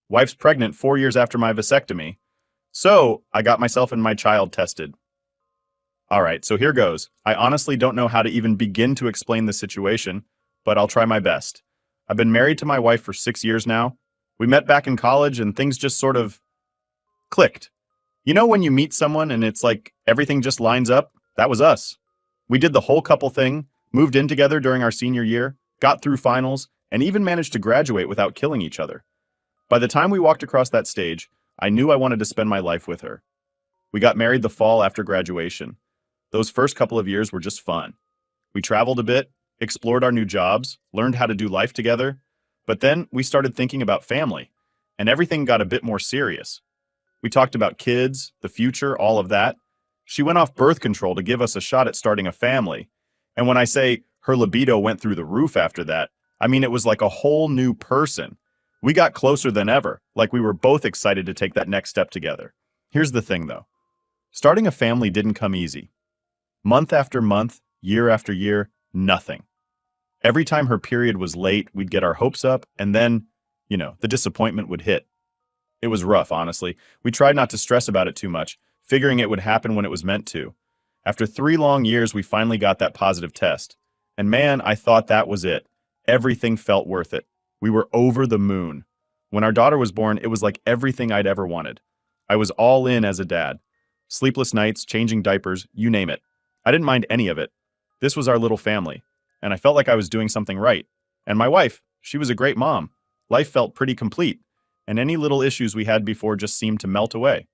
Wife's pregnant 4 years after my vasectomy. So, I got myself and my child tested. Alright, so here goes. I honestly don't know how to even begin to explain the situation, but I'll try my best. I've been married to my wife for 6 years now. We met back in college and things just sort of clicked. You know when you meet someone and it's like everything just lines up? That was us. We did the whole couple thing, moved in together during our senior year, got through finals, and even managed to graduate without killing each other. By the time we walked across that stage, I knew I wanted to spend my life with her. We got married the fall after graduation. Those first couple of years were just fun. We traveled a bit, explored our new jobs, learned how to do life together, but then we started thinking about family, and everything got a bit more serious. We talked about kids, the future, all of that. She went off birth control to give us a shot at starting a family. And when I say her libido went through the roof after that, I mean it was like a whole new person. We got closer than ever, like we were both excited to take that next step together. Here's the thing though. Starting a family didn't come easy. Month after month, year after year, nothing. Every time her period was late, we'd get our hopes up, and then, the disappointment would hit. It was rough, honestly. We tried not to stress about it too much, figuring it would happen when it was meant to. After 3 long years, we finally got that positive test. And man, I thought that was it. Everything felt worth it. We were over the moon. When our daughter was born, it was like everything I'd ever wanted. I was all in as a dad. Sleepless nights, changing diapers, you name it. I didn't mind any of it. This was our little family, and I felt like I was doing something right. And my wife, she was a great mom. Life felt pretty complete, and any little issues we had before just seemed to melt away.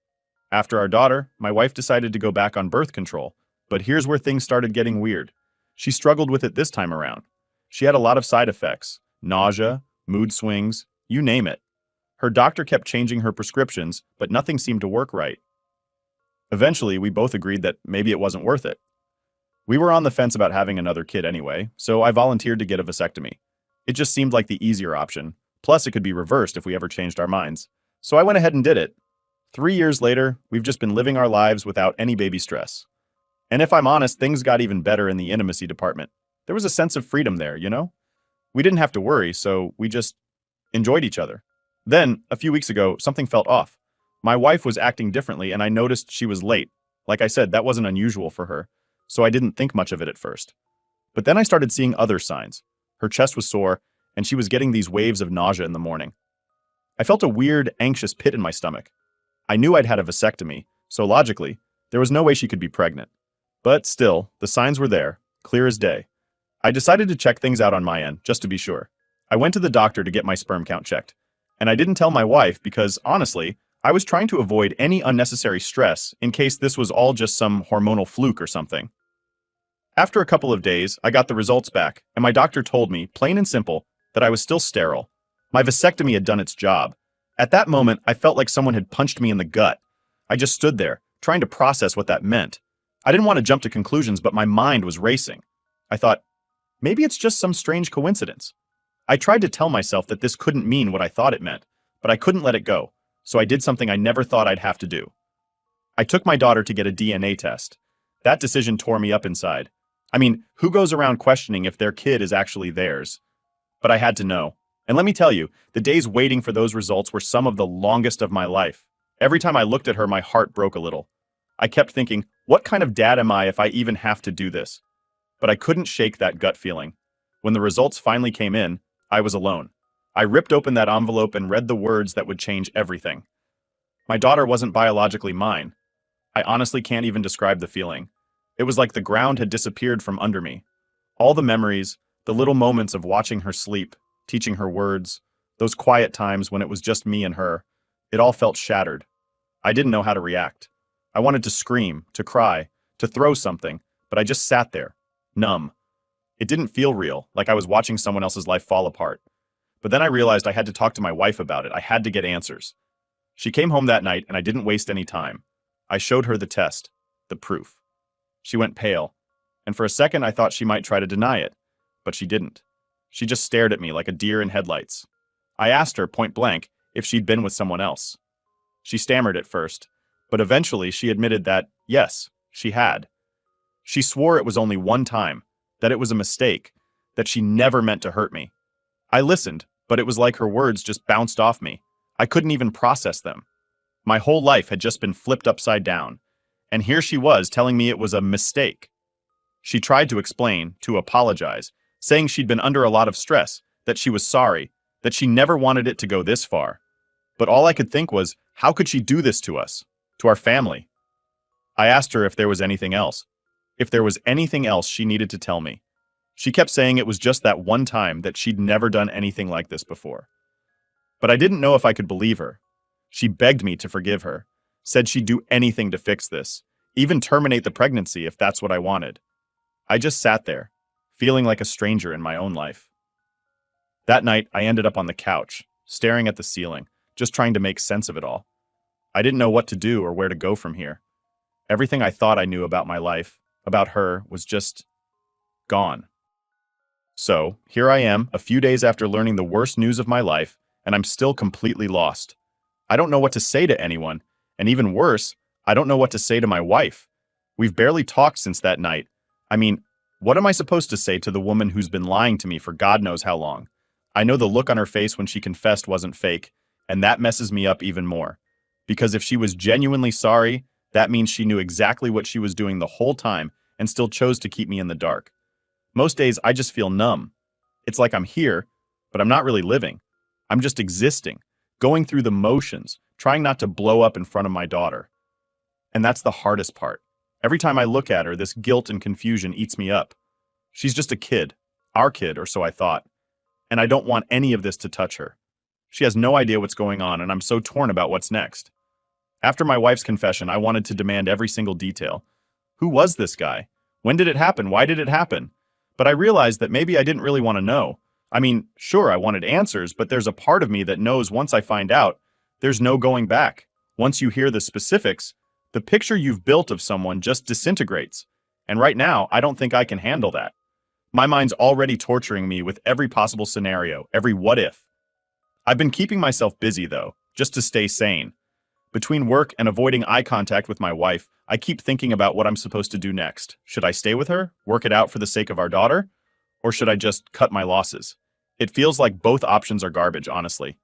After our daughter, my wife decided to go back on birth control, but here's where things started getting weird. She struggled with it this time around. She had a lot of side effects, nausea, mood swings, you name it. Her doctor kept changing her prescriptions, but nothing seemed to work right. Eventually, we both agreed that maybe it wasn't worth it. We were on the fence about having another kid anyway, so I volunteered to get a vasectomy. It just seemed like the easier option, plus it could be reversed if we ever changed our minds. So I went ahead and did it. 3 years later, we've just been living our lives without any baby stress. And if I'm honest, things got even better in the intimacy department. There was a sense of freedom there, We didn't have to worry, so we just enjoyed each other. Then, a few weeks ago, something felt off. My wife was acting differently, and I noticed she was late. Like I said, that wasn't unusual for her, so I didn't think much of it at first. But then I started seeing other signs. Her chest was sore, and she was getting these waves of nausea in the morning. I felt a weird, anxious pit in my stomach. I knew I'd had a vasectomy, so logically, there was no way she could be pregnant. But still, the signs were there, clear as day. I decided to check things out on my end, just to be sure. I went to the doctor to get my sperm count checked. And I didn't tell my wife because, honestly, I was trying to avoid any unnecessary stress in case this was all just some hormonal fluke or something. After a couple of days, I got the results back, and my doctor told me, plain and simple, that I was still sterile. My vasectomy had done its job. At that moment, I felt like someone had punched me in the gut. I just stood there, trying to process what that meant. I didn't want to jump to conclusions, but my mind was racing. I thought, maybe it's just some strange coincidence. I tried to tell myself that this couldn't mean what I thought it meant, but I couldn't let it go, so I did something I never thought I'd have to do. I took my daughter to get a DNA test. That decision tore me up inside. I mean, who goes around questioning if their kid is actually theirs? But I had to know. And let me tell you, the days waiting for those results were some of the longest of my life. Every time I looked at her, my heart broke a little. I kept thinking, what kind of dad am I if I even have to do this? But I couldn't shake that gut feeling. When the results finally came in, I was alone. I ripped open that envelope and read the words that would change everything. My daughter wasn't biologically mine. I honestly can't even describe the feeling. It was like the ground had disappeared from under me. All the memories, the little moments of watching her sleep, teaching her words, those quiet times when it was just me and her, it all felt shattered. I didn't know how to react. I wanted to scream, to cry, to throw something, but I just sat there, numb. It didn't feel real, like I was watching someone else's life fall apart. But then I realized I had to talk to my wife about it. I had to get answers. She came home that night and I didn't waste any time. I showed her the test, the proof. She went pale, and for a second I thought she might try to deny it, but she didn't. She just stared at me like a deer in headlights. I asked her point blank if she'd been with someone else. She stammered at first, but eventually she admitted that, yes, she had. She swore it was only one time, that it was a mistake, that she never meant to hurt me. I listened, but it was like her words just bounced off me. I couldn't even process them. My whole life had just been flipped upside down, and here she was telling me it was a mistake. She tried to explain, to apologize, saying she'd been under a lot of stress, that she was sorry, that she never wanted it to go this far. But all I could think was, how could she do this to us, to our family? I asked her if there was anything else. If there was anything else she needed to tell me. She kept saying it was just that one time, that she'd never done anything like this before. But I didn't know if I could believe her. She begged me to forgive her, said she'd do anything to fix this, even terminate the pregnancy if that's what I wanted. I just sat there, feeling like a stranger in my own life. That night, I ended up on the couch, staring at the ceiling, just trying to make sense of it all. I didn't know what to do or where to go from here. Everything I thought I knew about my life, about her, was just gone. So, here I am, a few days after learning the worst news of my life, and I'm still completely lost. I don't know what to say to anyone, and even worse, I don't know what to say to my wife. We've barely talked since that night. I mean, what am I supposed to say to the woman who's been lying to me for God knows how long? I know the look on her face when she confessed wasn't fake, and that messes me up even more. Because if she was genuinely sorry, that means she knew exactly what she was doing the whole time and still chose to keep me in the dark. Most days, I just feel numb. It's like I'm here, but I'm not really living. I'm just existing, going through the motions, trying not to blow up in front of my daughter. And that's the hardest part. Every time I look at her, this guilt and confusion eats me up. She's just a kid, our kid, or so I thought. And I don't want any of this to touch her. She has no idea what's going on, and I'm so torn about what's next. After my wife's confession, I wanted to demand every single detail. Who was this guy? When did it happen? Why did it happen? But I realized that maybe I didn't really want to know. I mean, sure, I wanted answers, but there's a part of me that knows once I find out, there's no going back. Once you hear the specifics, the picture you've built of someone just disintegrates. And right now, I don't think I can handle that. My mind's already torturing me with every possible scenario, every what if. I've been keeping myself busy, though, just to stay sane. Between work and avoiding eye contact with my wife, I keep thinking about what I'm supposed to do next. Should I stay with her, work it out for the sake of our daughter? Or should I just cut my losses? It feels like both options are garbage, honestly.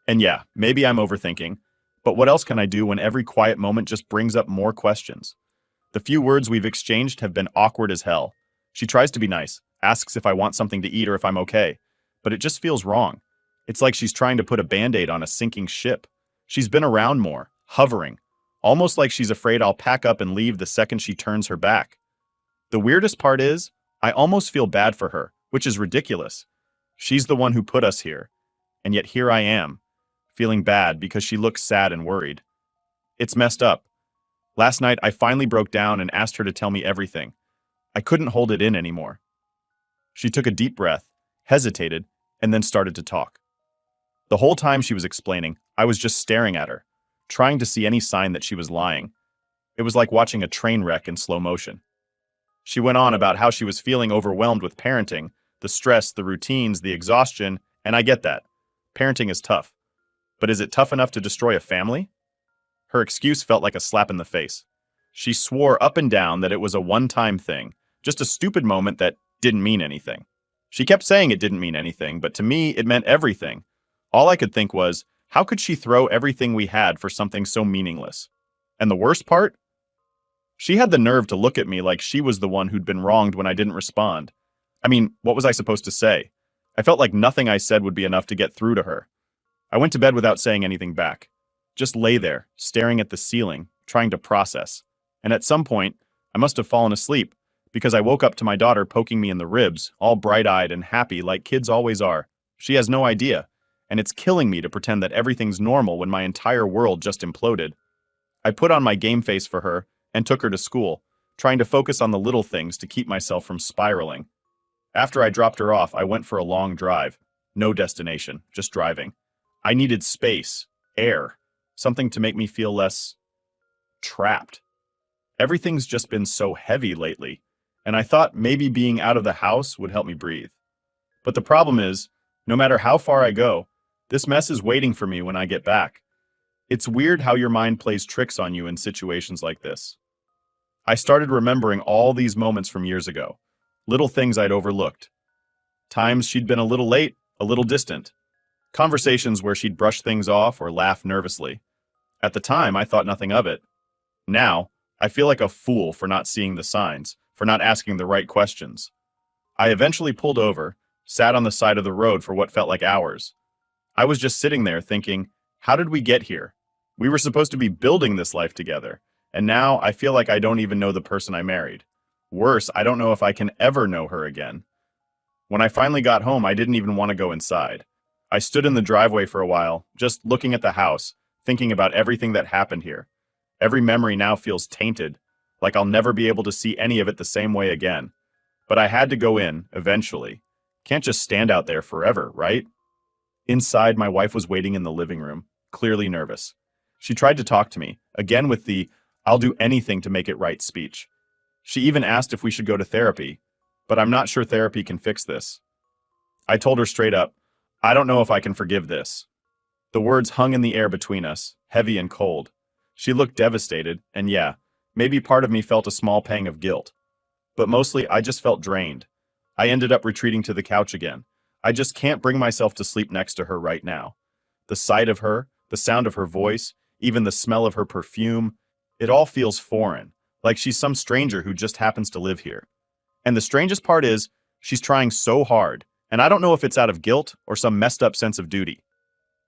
And yeah, maybe I'm overthinking, but what else can I do when every quiet moment just brings up more questions? The few words we've exchanged have been awkward as hell. She tries to be nice, asks if I want something to eat or if I'm okay, but it just feels wrong. It's like she's trying to put a band-aid on a sinking ship. She's been around more, hovering, almost like she's afraid I'll pack up and leave the second she turns her back. The weirdest part is, I almost feel bad for her, which is ridiculous. She's the one who put us here, and yet here I am, feeling bad because she looks sad and worried. It's messed up. Last night, I finally broke down and asked her to tell me everything. I couldn't hold it in anymore. She took a deep breath, hesitated, and then started to talk. The whole time she was explaining, I was just staring at her, trying to see any sign that she was lying. It was like watching a train wreck in slow motion. She went on about how she was feeling overwhelmed with parenting, the stress, the routines, the exhaustion, and I get that. Parenting is tough. But is it tough enough to destroy a family? Her excuse felt like a slap in the face. She swore up and down that it was a one-time thing, just a stupid moment that didn't mean anything. She kept saying it didn't mean anything, but to me, it meant everything. All I could think was, how could she throw everything we had for something so meaningless? And the worst part? She had the nerve to look at me like she was the one who'd been wronged when I didn't respond. I mean, what was I supposed to say? I felt like nothing I said would be enough to get through to her. I went to bed without saying anything back. Just lay there, staring at the ceiling, trying to process. And at some point, I must have fallen asleep, because I woke up to my daughter poking me in the ribs, all bright-eyed and happy like kids always are. She has no idea, and it's killing me to pretend that everything's normal when my entire world just imploded. I put on my game face for her and took her to school, trying to focus on the little things to keep myself from spiraling. After I dropped her off, I went for a long drive. No destination, just driving. I needed space, air, something to make me feel less trapped. Everything's just been so heavy lately, and I thought maybe being out of the house would help me breathe. But the problem is, no matter how far I go, this mess is waiting for me when I get back. It's weird how your mind plays tricks on you in situations like this. I started remembering all these moments from years ago, little things I'd overlooked. Times she'd been a little late, a little distant. Conversations where she'd brush things off or laugh nervously. At the time, I thought nothing of it. Now, I feel like a fool for not seeing the signs, for not asking the right questions. I eventually pulled over, sat on the side of the road for what felt like hours. I was just sitting there thinking, how did we get here? We were supposed to be building this life together, and now I feel like I don't even know the person I married. Worse, I don't know if I can ever know her again. When I finally got home, I didn't even want to go inside. I stood in the driveway for a while, just looking at the house, thinking about everything that happened here. Every memory now feels tainted, like I'll never be able to see any of it the same way again. But I had to go in, eventually. Can't just stand out there forever, right? Inside, my wife was waiting in the living room, clearly nervous. She tried to talk to me, again with the, "I'll do anything to make it right" speech. She even asked if we should go to therapy, but I'm not sure therapy can fix this. I told her straight up, I don't know if I can forgive this. The words hung in the air between us, heavy and cold. She looked devastated, and yeah, maybe part of me felt a small pang of guilt. But mostly, I just felt drained. I ended up retreating to the couch again. I just can't bring myself to sleep next to her right now. The sight of her, the sound of her voice, even the smell of her perfume, it all feels foreign, like she's some stranger who just happens to live here. And the strangest part is, she's trying so hard, and I don't know if it's out of guilt or some messed up sense of duty.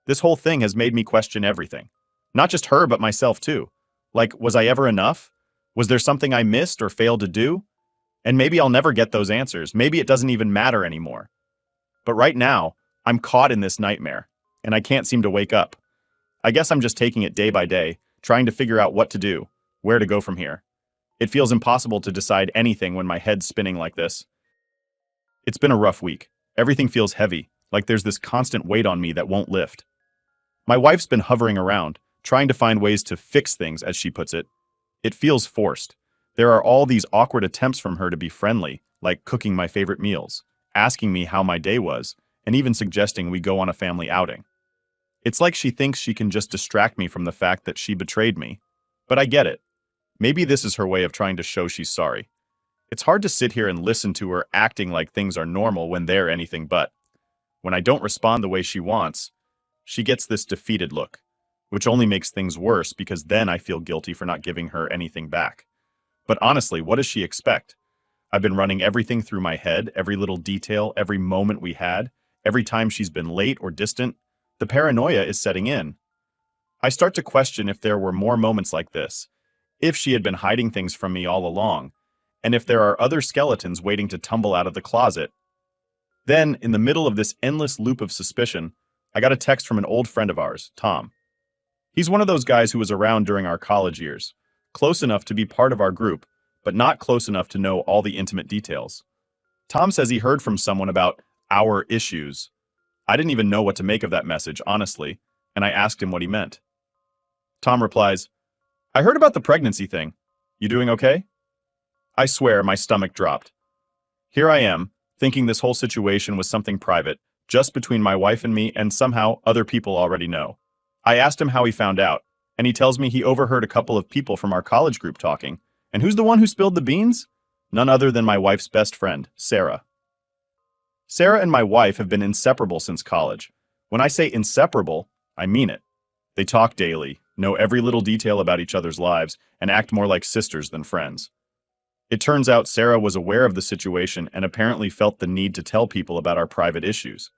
This whole thing has made me question everything. Not just her, but myself too. Like, was I ever enough? Was there something I missed or failed to do? And maybe I'll never get those answers. Maybe it doesn't even matter anymore. But right now, I'm caught in this nightmare, and I can't seem to wake up. I guess I'm just taking it day by day, trying to figure out what to do, where to go from here. It feels impossible to decide anything when my head's spinning like this. It's been a rough week. Everything feels heavy, like there's this constant weight on me that won't lift. My wife's been hovering around, trying to find ways to fix things, as she puts it. It feels forced. There are all these awkward attempts from her to be friendly, like cooking my favorite meals, asking me how my day was, and even suggesting we go on a family outing. It's like she thinks she can just distract me from the fact that she betrayed me. But I get it. Maybe this is her way of trying to show she's sorry. It's hard to sit here and listen to her acting like things are normal when they're anything but. When I don't respond the way she wants, she gets this defeated look, which only makes things worse because then I feel guilty for not giving her anything back. But honestly, what does she expect? I've been running everything through my head, every little detail, every moment we had, every time she's been late or distant. The paranoia is setting in. I start to question if there were more moments like this, if she had been hiding things from me all along, and if there are other skeletons waiting to tumble out of the closet. Then, in the middle of this endless loop of suspicion, I got a text from an old friend of ours, Tom. He's one of those guys who was around during our college years, close enough to be part of our group, but not close enough to know all the intimate details. Tom says he heard from someone about our issues. I didn't even know what to make of that message, honestly, and I asked him what he meant. Tom replies, I heard about the pregnancy thing. You doing okay? I swear my stomach dropped. Here I am, thinking this whole situation was something private, just between my wife and me, and somehow other people already know. I asked him how he found out, and he tells me he overheard a couple of people from our college group talking. And who's the one who spilled the beans? None other than my wife's best friend, Sarah. Sarah and my wife have been inseparable since college. When I say inseparable, I mean it. They talk daily, know every little detail about each other's lives, and act more like sisters than friends. It turns out Sarah was aware of the situation and apparently felt the need to tell people about our private issues.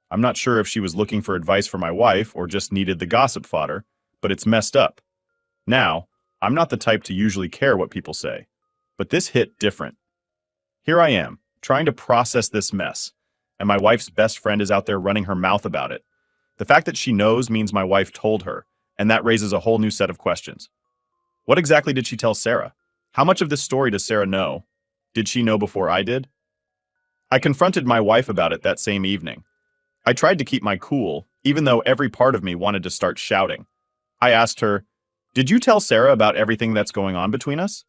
I'm not sure if she was looking for advice for my wife or just needed the gossip fodder, but it's messed up. Now, I'm not the type to usually care what people say, but this hit different. Here I am, trying to process this mess, and my wife's best friend is out there running her mouth about it. The fact that she knows means my wife told her, and that raises a whole new set of questions. What exactly did she tell Sarah? How much of this story does Sarah know? Did she know before I did? I confronted my wife about it that same evening. I tried to keep my cool, even though every part of me wanted to start shouting. I asked her, did you tell Sarah about everything that's going on between us?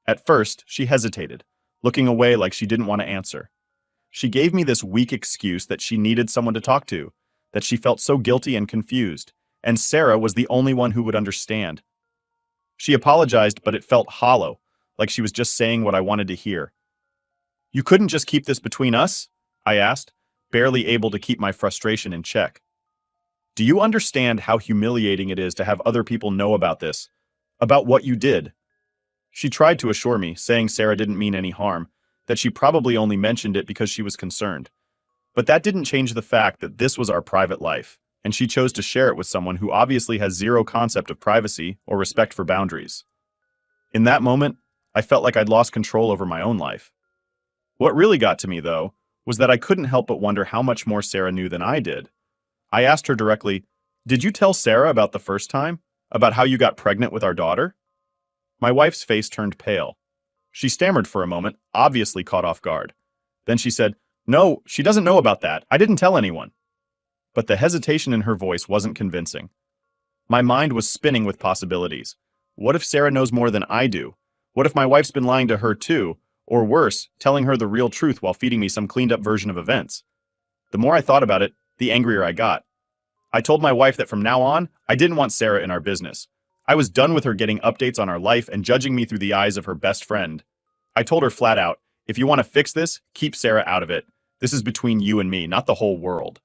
At first, she hesitated, looking away like she didn't want to answer. She gave me this weak excuse that she needed someone to talk to, that she felt so guilty and confused, and Sarah was the only one who would understand. She apologized, but it felt hollow, like she was just saying what I wanted to hear. You couldn't just keep this between us? I asked, barely able to keep my frustration in check. Do you understand how humiliating it is to have other people know about this? About what you did? She tried to assure me, saying Sarah didn't mean any harm, that she probably only mentioned it because she was concerned. But that didn't change the fact that this was our private life, and she chose to share it with someone who obviously has zero concept of privacy or respect for boundaries. In that moment, I felt like I'd lost control over my own life. What really got to me, though, was that I couldn't help but wonder how much more Sarah knew than I did. I asked her directly, "Did you tell Sarah about the first time? About how you got pregnant with our daughter?" My wife's face turned pale. She stammered for a moment, obviously caught off guard. Then she said, "No, she doesn't know about that. I didn't tell anyone." But the hesitation in her voice wasn't convincing. My mind was spinning with possibilities. What if Sarah knows more than I do? What if my wife's been lying to her too? Or worse, telling her the real truth while feeding me some cleaned up version of events? The more I thought about it, the angrier I got. I told my wife that from now on, I didn't want Sarah in our business. I was done with her getting updates on our life and judging me through the eyes of her best friend. I told her flat out, "If you want to fix this, keep Sarah out of it. This is between you and me, not the whole world."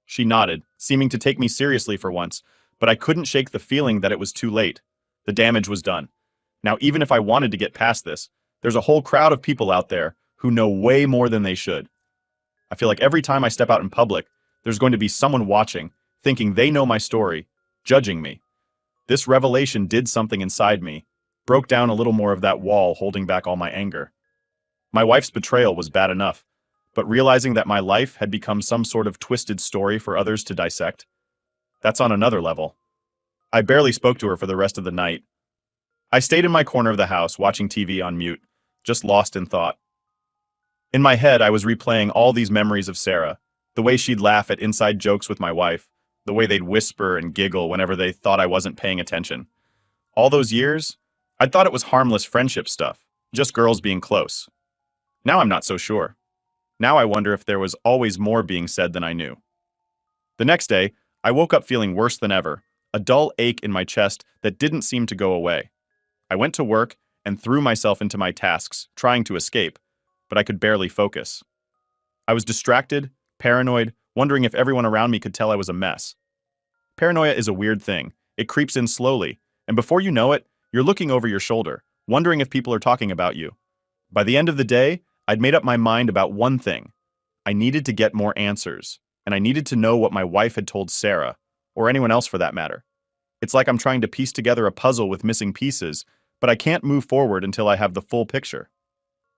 She nodded, seeming to take me seriously for once, but I couldn't shake the feeling that it was too late. The damage was done. Now, even if I wanted to get past this, there's a whole crowd of people out there who know way more than they should. I feel like every time I step out in public, there's going to be someone watching, thinking they know my story, judging me. This revelation did something inside me, broke down a little more of that wall holding back all my anger. My wife's betrayal was bad enough, but realizing that my life had become some sort of twisted story for others to dissect, that's on another level. I barely spoke to her for the rest of the night. I stayed in my corner of the house watching TV on mute, just lost in thought. In my head, I was replaying all these memories of Sarah, the way she'd laugh at inside jokes with my wife, the way they'd whisper and giggle whenever they thought I wasn't paying attention. All those years, I'd thought it was harmless friendship stuff, just girls being close. Now I'm not so sure. Now I wonder if there was always more being said than I knew. The next day, I woke up feeling worse than ever, a dull ache in my chest that didn't seem to go away. I went to work and threw myself into my tasks, trying to escape, but I could barely focus. I was distracted, paranoid, wondering if everyone around me could tell I was a mess. Paranoia is a weird thing. It creeps in slowly, and before you know it, you're looking over your shoulder, wondering if people are talking about you. By the end of the day, I'd made up my mind about one thing. I needed to get more answers, and I needed to know what my wife had told Sarah, or anyone else for that matter. It's like I'm trying to piece together a puzzle with missing pieces, but I can't move forward until I have the full picture.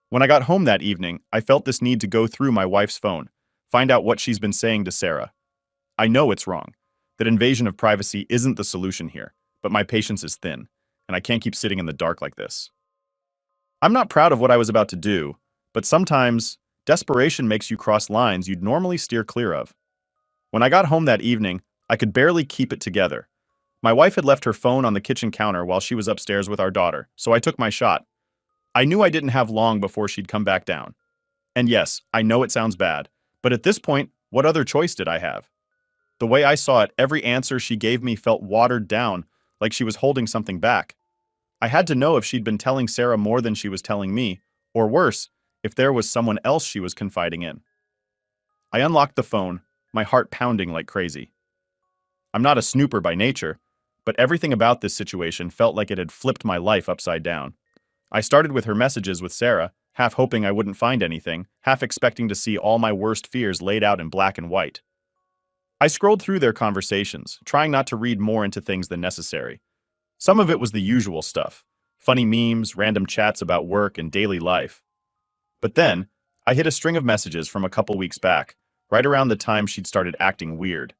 When I got home that evening, I felt this need to go through my wife's phone, find out what she's been saying to Sarah. I know it's wrong, that invasion of privacy isn't the solution here, but my patience is thin, and I can't keep sitting in the dark like this. I'm not proud of what I was about to do, but sometimes desperation makes you cross lines you'd normally steer clear of. When I got home that evening, I could barely keep it together. My wife had left her phone on the kitchen counter while she was upstairs with our daughter, so I took my shot. I knew I didn't have long before she'd come back down. And yes, I know it sounds bad, but at this point, what other choice did I have? The way I saw it, every answer she gave me felt watered down, like she was holding something back. I had to know if she'd been telling Sarah more than she was telling me, or worse, if there was someone else she was confiding in. I unlocked the phone, my heart pounding like crazy. I'm not a snooper by nature, but everything about this situation felt like it had flipped my life upside down. I started with her messages with Sarah, half hoping I wouldn't find anything, half expecting to see all my worst fears laid out in black and white. I scrolled through their conversations, trying not to read more into things than necessary. Some of it was the usual stuff, funny memes, random chats about work and daily life. But then, I hit a string of messages from a couple weeks back, right around the time she'd started acting weird.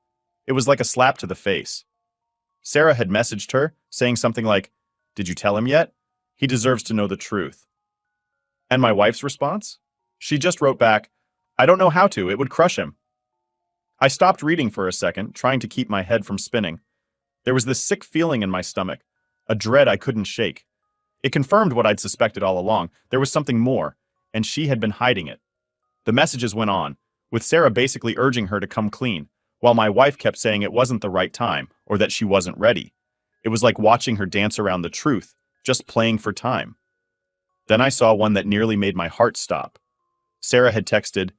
It was like a slap to the face. Sarah had messaged her, saying something like, "Did you tell him yet? He deserves to know the truth." And my wife's response? She just wrote back, "I don't know how to, it would crush him." I stopped reading for a second, trying to keep my head from spinning. There was this sick feeling in my stomach, a dread I couldn't shake. It confirmed what I'd suspected all along. There was something more, and she had been hiding it. The messages went on, with Sarah basically urging her to come clean, while my wife kept saying it wasn't the right time, or that she wasn't ready. It was like watching her dance around the truth, just playing for time. Then I saw one that nearly made my heart stop. Sarah had texted,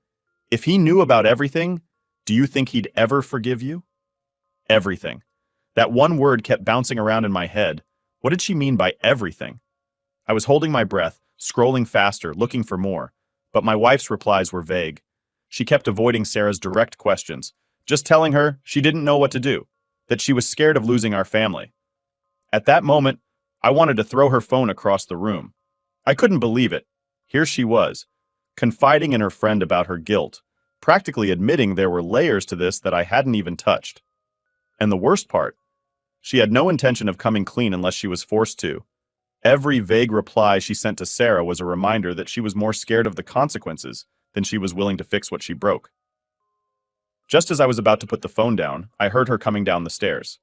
If he knew about everything, do you think he'd ever forgive you? Everything. That one word kept bouncing around in my head. What did she mean by everything? I was holding my breath, scrolling faster, looking for more. But my wife's replies were vague. She kept avoiding Sarah's direct questions, just telling her she didn't know what to do, that she was scared of losing our family. At that moment, I wanted to throw her phone across the room. I couldn't believe it. Here she was, confiding in her friend about her guilt, practically admitting there were layers to this that I hadn't even touched. And the worst part, she had no intention of coming clean unless she was forced to. Every vague reply she sent to Sarah was a reminder that she was more scared of the consequences than she was willing to fix what she broke. Just as I was about to put the phone down, I heard her coming down the stairs.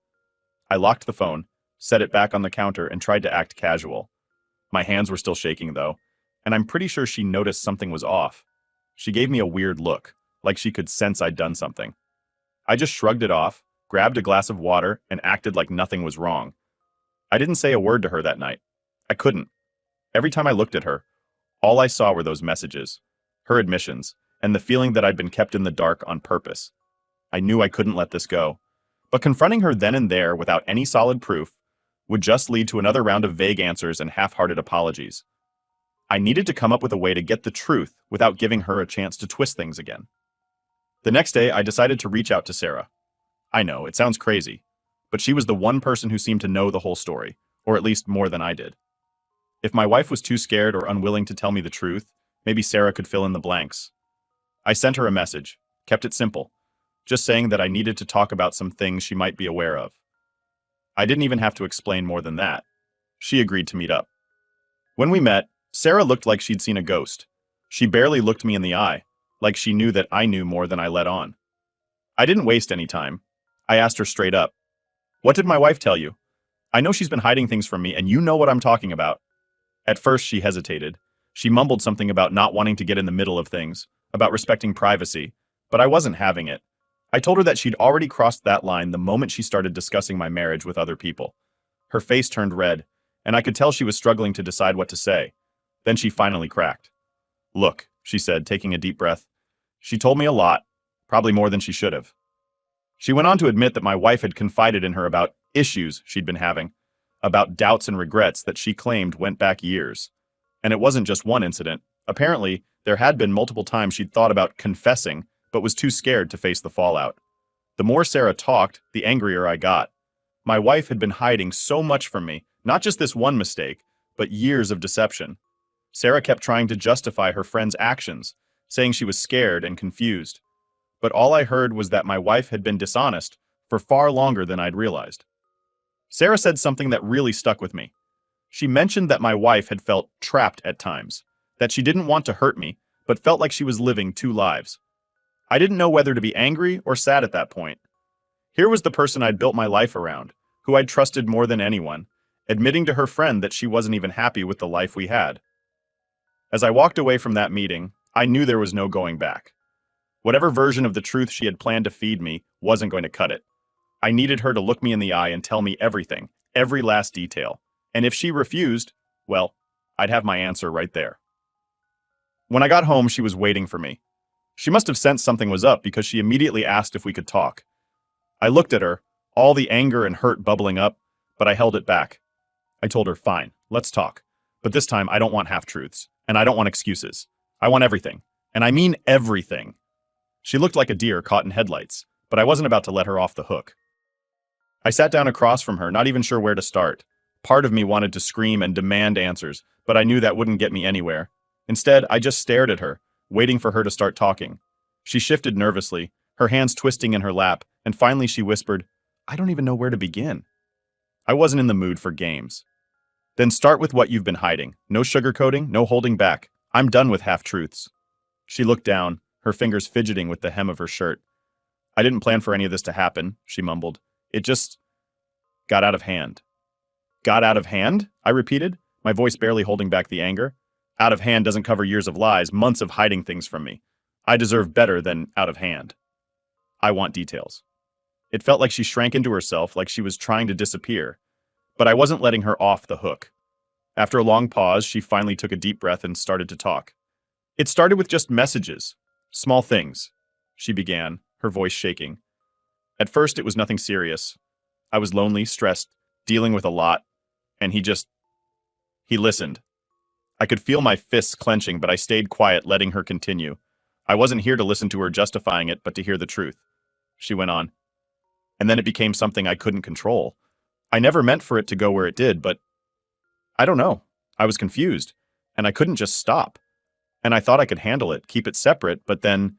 I locked the phone, set it back on the counter, and tried to act casual. My hands were still shaking, though, and I'm pretty sure she noticed something was off. She gave me a weird look, like she could sense I'd done something. I just shrugged it off, grabbed a glass of water, and acted like nothing was wrong. I didn't say a word to her that night. I couldn't. Every time I looked at her, all I saw were those messages, her admissions, and the feeling that I'd been kept in the dark on purpose. I knew I couldn't let this go. But confronting her then and there without any solid proof would just lead to another round of vague answers and half-hearted apologies. I needed to come up with a way to get the truth without giving her a chance to twist things again. The next day, I decided to reach out to Sarah. I know, it sounds crazy, but she was the one person who seemed to know the whole story, or at least more than I did. If my wife was too scared or unwilling to tell me the truth, maybe Sarah could fill in the blanks. I sent her a message, kept it simple, just saying that I needed to talk about some things she might be aware of. I didn't even have to explain more than that. She agreed to meet up. When we met, Sarah looked like she'd seen a ghost. She barely looked me in the eye, like she knew that I knew more than I let on. I didn't waste any time. I asked her straight up, "What did my wife tell you? I know she's been hiding things from me, and you know what I'm talking about." At first, she hesitated. She mumbled something about not wanting to get in the middle of things, about respecting privacy, but I wasn't having it. I told her that she'd already crossed that line the moment she started discussing my marriage with other people. Her face turned red, and I could tell she was struggling to decide what to say. Then she finally cracked. "Look," she said, taking a deep breath. "She told me a lot, probably more than she should have." She went on to admit that my wife had confided in her about issues she'd been having, about doubts and regrets that she claimed went back years. And it wasn't just one incident. Apparently, there had been multiple times she'd thought about confessing, but was too scared to face the fallout. The more Sarah talked, the angrier I got. My wife had been hiding so much from me, not just this one mistake, but years of deception. Sarah kept trying to justify her friend's actions, saying she was scared and confused. But all I heard was that my wife had been dishonest for far longer than I'd realized. Sarah said something that really stuck with me. She mentioned that my wife had felt trapped at times, that she didn't want to hurt me, but felt like she was living two lives. I didn't know whether to be angry or sad at that point. Here was the person I'd built my life around, who I'd trusted more than anyone, admitting to her friend that she wasn't even happy with the life we had. As I walked away from that meeting, I knew there was no going back. Whatever version of the truth she had planned to feed me wasn't going to cut it. I needed her to look me in the eye and tell me everything, every last detail. And if she refused, well, I'd have my answer right there. When I got home, she was waiting for me. She must have sensed something was up because she immediately asked if we could talk. I looked at her, all the anger and hurt bubbling up, but I held it back. I told her, "Fine, let's talk. But this time I don't want half-truths, and I don't want excuses. I want everything. And I mean everything." She looked like a deer caught in headlights, but I wasn't about to let her off the hook. I sat down across from her, not even sure where to start. Part of me wanted to scream and demand answers, but I knew that wouldn't get me anywhere. Instead, I just stared at her, waiting for her to start talking. She shifted nervously, her hands twisting in her lap, and finally she whispered, "I don't even know where to begin." I wasn't in the mood for games. "Then start with what you've been hiding. No sugarcoating, no holding back. I'm done with half-truths." She looked down, her fingers fidgeting with the hem of her shirt. "I didn't plan for any of this to happen," she mumbled. "It just got out of hand." "Got out of hand?" I repeated, my voice barely holding back the anger. Out of hand doesn't cover years of lies, months of hiding things from me. I deserve better than out of hand. I want details. It felt like she shrank into herself, like she was trying to disappear. But I wasn't letting her off the hook. After a long pause, she finally took a deep breath and started to talk. It started with just messages. Small things, she began, her voice shaking. At first, it was nothing serious. I was lonely, stressed, dealing with a lot, and he listened. I could feel my fists clenching, but I stayed quiet, letting her continue. I wasn't here to listen to her justifying it, but to hear the truth. She went on. And then it became something I couldn't control. I never meant for it to go where it did, but I don't know. I was confused, and I couldn't just stop. And I thought I could handle it, keep it separate, but then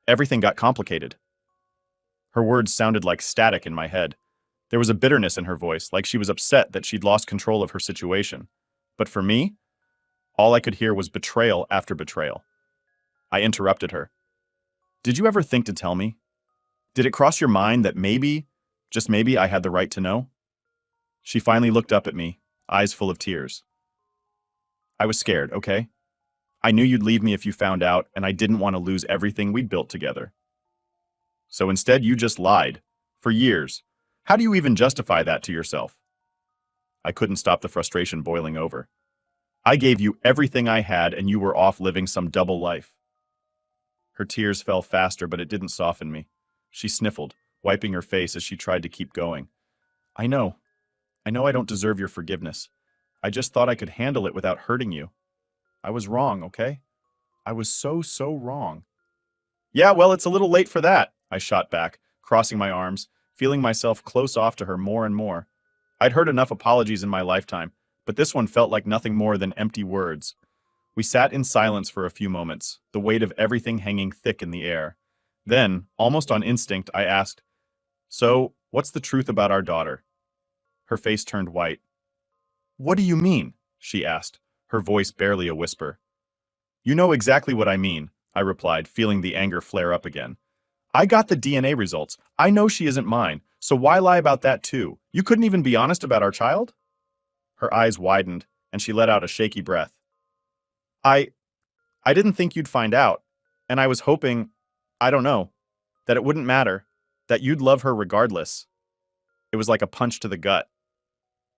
everything got complicated. Her words sounded like static in my head. There was a bitterness in her voice, like she was upset that she'd lost control of her situation. But for me, all I could hear was betrayal after betrayal. I interrupted her. Did you ever think to tell me? Did it cross your mind that maybe, just maybe, I had the right to know? She finally looked up at me, eyes full of tears. I was scared, okay? I knew you'd leave me if you found out, and I didn't want to lose everything we'd built together. So instead, you just lied. For years. How do you even justify that to yourself? I couldn't stop the frustration boiling over. I gave you everything I had, and you were off living some double life. Her tears fell faster, but it didn't soften me. She sniffled, wiping her face as she tried to keep going. I know I don't deserve your forgiveness. I just thought I could handle it without hurting you. I was wrong, okay? I was so wrong. Yeah, well, it's a little late for that, I shot back, crossing my arms, feeling myself close off to her more and more. I'd heard enough apologies in my lifetime, but this one felt like nothing more than empty words. We sat in silence for a few moments, the weight of everything hanging thick in the air. Then, almost on instinct, I asked, So, what's the truth about our daughter? Her face turned white. What do you mean? She asked, her voice barely a whisper. You know exactly what I mean, I replied, feeling the anger flare up again. I got the DNA results. I know she isn't mine, so why lie about that too? You couldn't even be honest about our child? Her eyes widened, and she let out a shaky breath. I didn't think you'd find out, and I was hoping, I don't know, that it wouldn't matter, that you'd love her regardless. It was like a punch to the gut.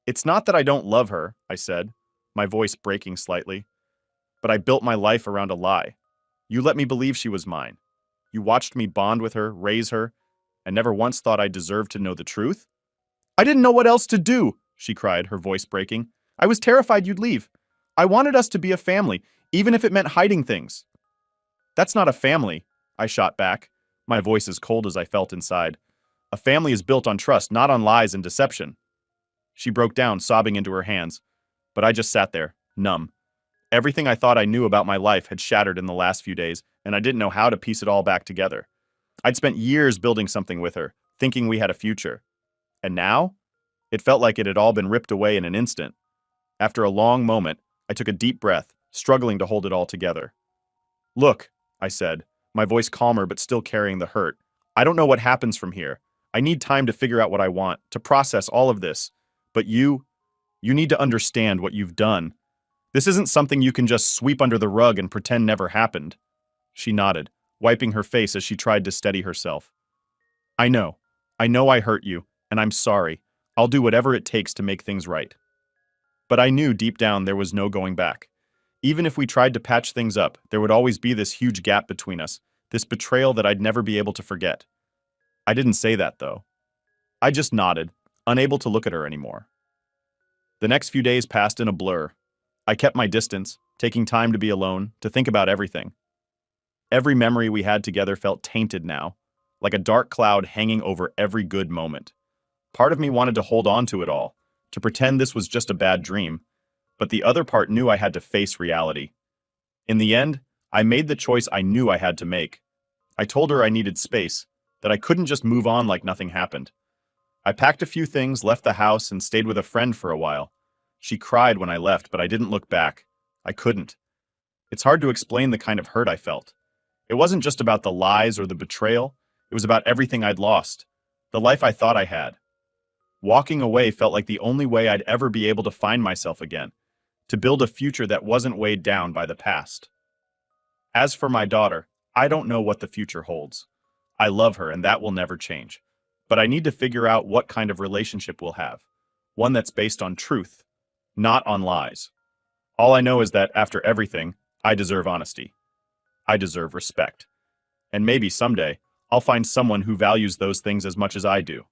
It's not that I don't love her, I said, my voice breaking slightly, but I built my life around a lie. You let me believe she was mine. You watched me bond with her, raise her, and never once thought I deserved to know the truth? I didn't know what else to do, she cried, her voice breaking. I was terrified you'd leave. I wanted us to be a family, even if it meant hiding things. That's not a family, I shot back, my voice as cold as I felt inside. A family is built on trust, not on lies and deception. She broke down, sobbing into her hands, but I just sat there, numb. Everything I thought I knew about my life had shattered in the last few days, and I didn't know how to piece it all back together. I'd spent years building something with her, thinking we had a future. And now? It felt like it had all been ripped away in an instant. After a long moment, I took a deep breath, struggling to hold it all together. Look, I said, my voice calmer but still carrying the hurt. I don't know what happens from here. I need time to figure out what I want, to process all of this. But you need to understand what you've done. This isn't something you can just sweep under the rug and pretend never happened. She nodded, wiping her face as she tried to steady herself. I know I hurt you, and I'm sorry. I'll do whatever it takes to make things right. But I knew deep down there was no going back. Even if we tried to patch things up, there would always be this huge gap between us, this betrayal that I'd never be able to forget. I didn't say that, though. I just nodded, unable to look at her anymore. The next few days passed in a blur. I kept my distance, taking time to be alone, to think about everything. Every memory we had together felt tainted now, like a dark cloud hanging over every good moment. Part of me wanted to hold on to it all, to pretend this was just a bad dream, but the other part knew I had to face reality. In the end, I made the choice I knew I had to make. I told her I needed space, that I couldn't just move on like nothing happened. I packed a few things, left the house, and stayed with a friend for a while. She cried when I left, but I didn't look back. I couldn't. It's hard to explain the kind of hurt I felt. It wasn't just about the lies or the betrayal. It was about everything I'd lost, the life I thought I had. Walking away felt like the only way I'd ever be able to find myself again, to build a future that wasn't weighed down by the past. As for my daughter, I don't know what the future holds. I love her, and that will never change. But I need to figure out what kind of relationship we'll have. One that's based on truth, not on lies. All I know is that, after everything, I deserve honesty. I deserve respect. And maybe someday, I'll find someone who values those things as much as I do.